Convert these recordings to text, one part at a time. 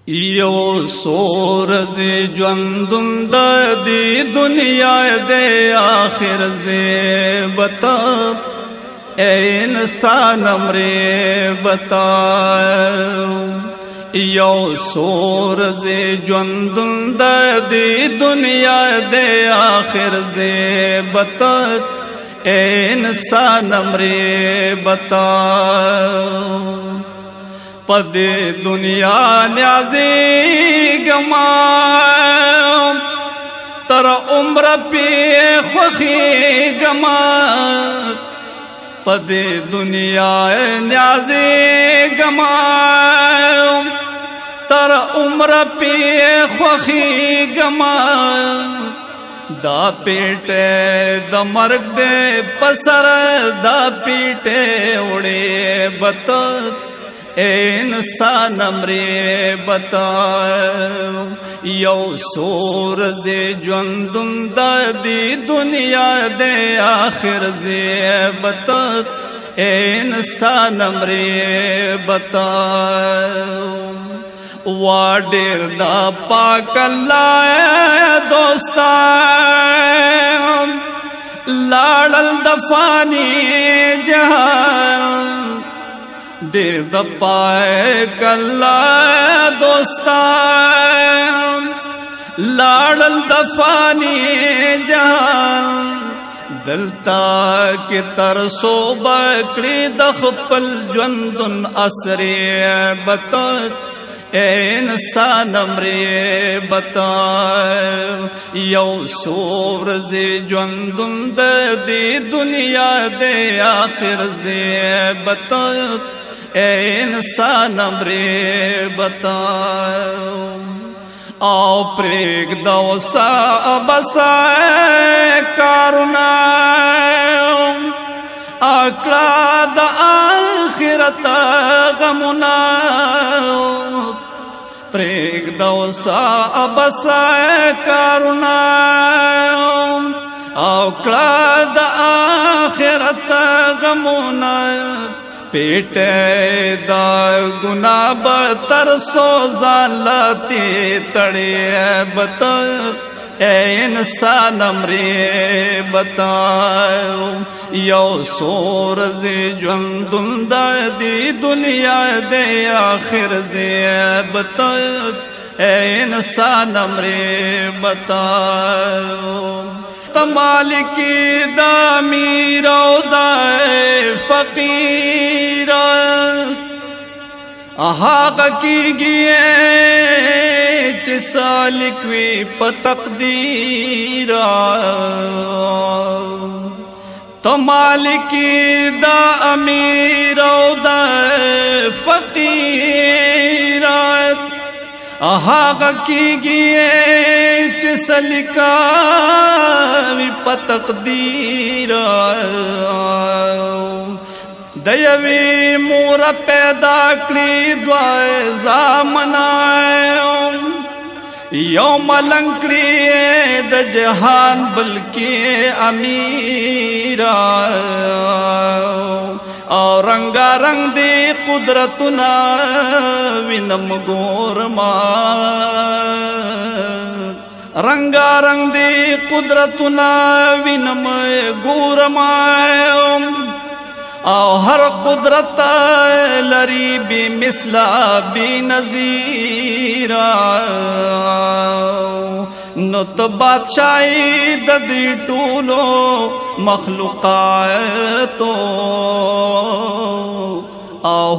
यो सोरज ज्वंदुम दी दुनिया दे आखिर जे बता ए इंसान अमरे बता। यो सोरज ज्वंदुम दी दुनिया दे आखिर जे बता ए इंसान अमरे बता। पदे दुनिया न्याजी गमा तर उम्र पे खुशी गमा। पदे दुनिया न्याजी गमा तर उम्र पे खुशी गमा। दा पेटे द मर्ग दे पसर दा पीटे उड़े बता ए इंसान अमरे बता। यो सूरज ज्वंदुम दी दुनिया दे आखिर जे बता ए इंसान अमरे बता। वाडेर दा पाक अल्लाह दोस्ता लाड़ल दफानी जहां देर दपाए कल्ला दोस्ता लाड़ल दफानी जान। दलता के तरसो बकड़ी दखपल ज्वंदुन असरे बता ए इंसान अमरे बता। यो सूरज ज्वंदुम दी दुनिया दे आखिर जे बता ए इंसान अमरे बता। आओ प्रेग दौसा बसा कारुना आकड़ा द आखिरत गमुना। प्रेग दौसा बसा कारुना आकड़ा द आखिरत गमुना। पेटे दा गुना बतर सो जालती तड़े बता ए इंसान अमरे बता। यो सूरज ज्वंदुम दी दुनिया दे आखिर जे बता ए इंसान अमरे बता। मालिकी दा मीरो दाए फकीर आहाग की गिए चिसालिकवी पतकदीर। तो मालिकी दा अमीरो दाए फकीर आहाग की गिए चिसलिका पतकदीर। दयवी मोर पैदा करी द्वाए जामनाए यो मलंकड़ी द जहान बल्कि अमीरा। और रंगा रंग दे कुदरतुना विनम गोरमा। रंगा रंग दे कुदरतुना विनम गोरमा। हर कुदरत लरी बी मिसला बी नजीरा। न तो बादशाही ददी टूलो मखलूकातो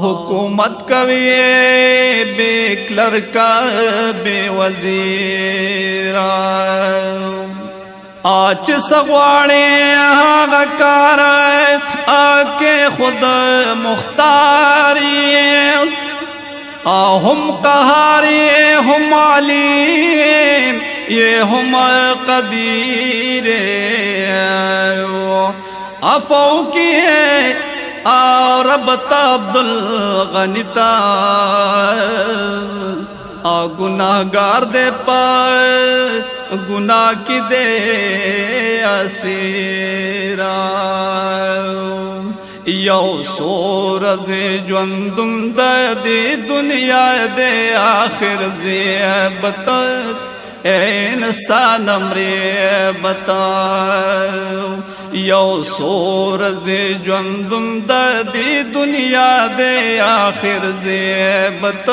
हुकूमत कविए बेक्लर का बेवजीरा। आज सगवाड़े कार आके खुद मुख्तारी हम कहारी हम आलिम ये हम कदीर। अफौ की रब अब्दुल गनिता गुनाहगार दे पाए गुनाह की दे असीरा। یو سورز ژوندم د دې دنیا د آخر زیبت اے انسان امرے بتاؤ یو سورز ژوندم د دې دنیا د آخر زیبت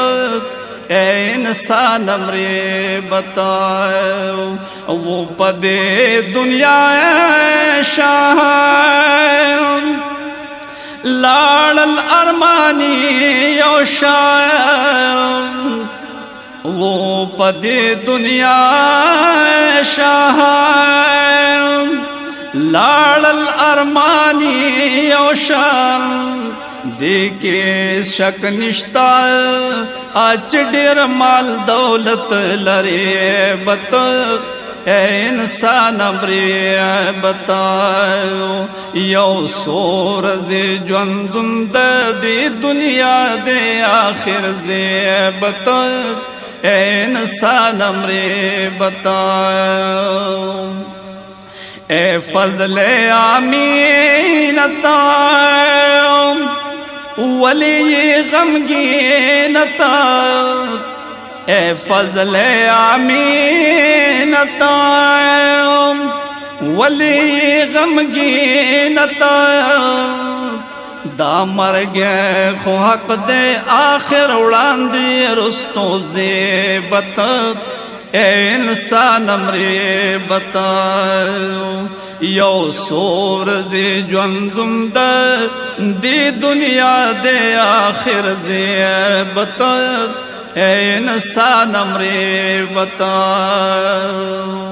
اے انسان امرے بتاؤ وہ پدے دنیا شاہ لاڑ الارمانی یو شاہ وہ پدے دنیا شاہ لاڑ الارمانی یو شاہ دیکھے شک نشتا اچ ډیر مال دولت لرے بت اے انسان امرے بتاؤ یو سورز ژوندم د دې دنیا د آخر زیبت اے انسان امرے بتاؤ اے فضل امینتا ولی غمگینتا اے فضل امینتا ولی غمگینتا دا مرگ خو حق دے آخر وړاندې رستو زیبت اے انسان امرے بتاؤ یو سورز ژوندم د دې دنیا د آخر زیبت اے انسان امرے بتاؤ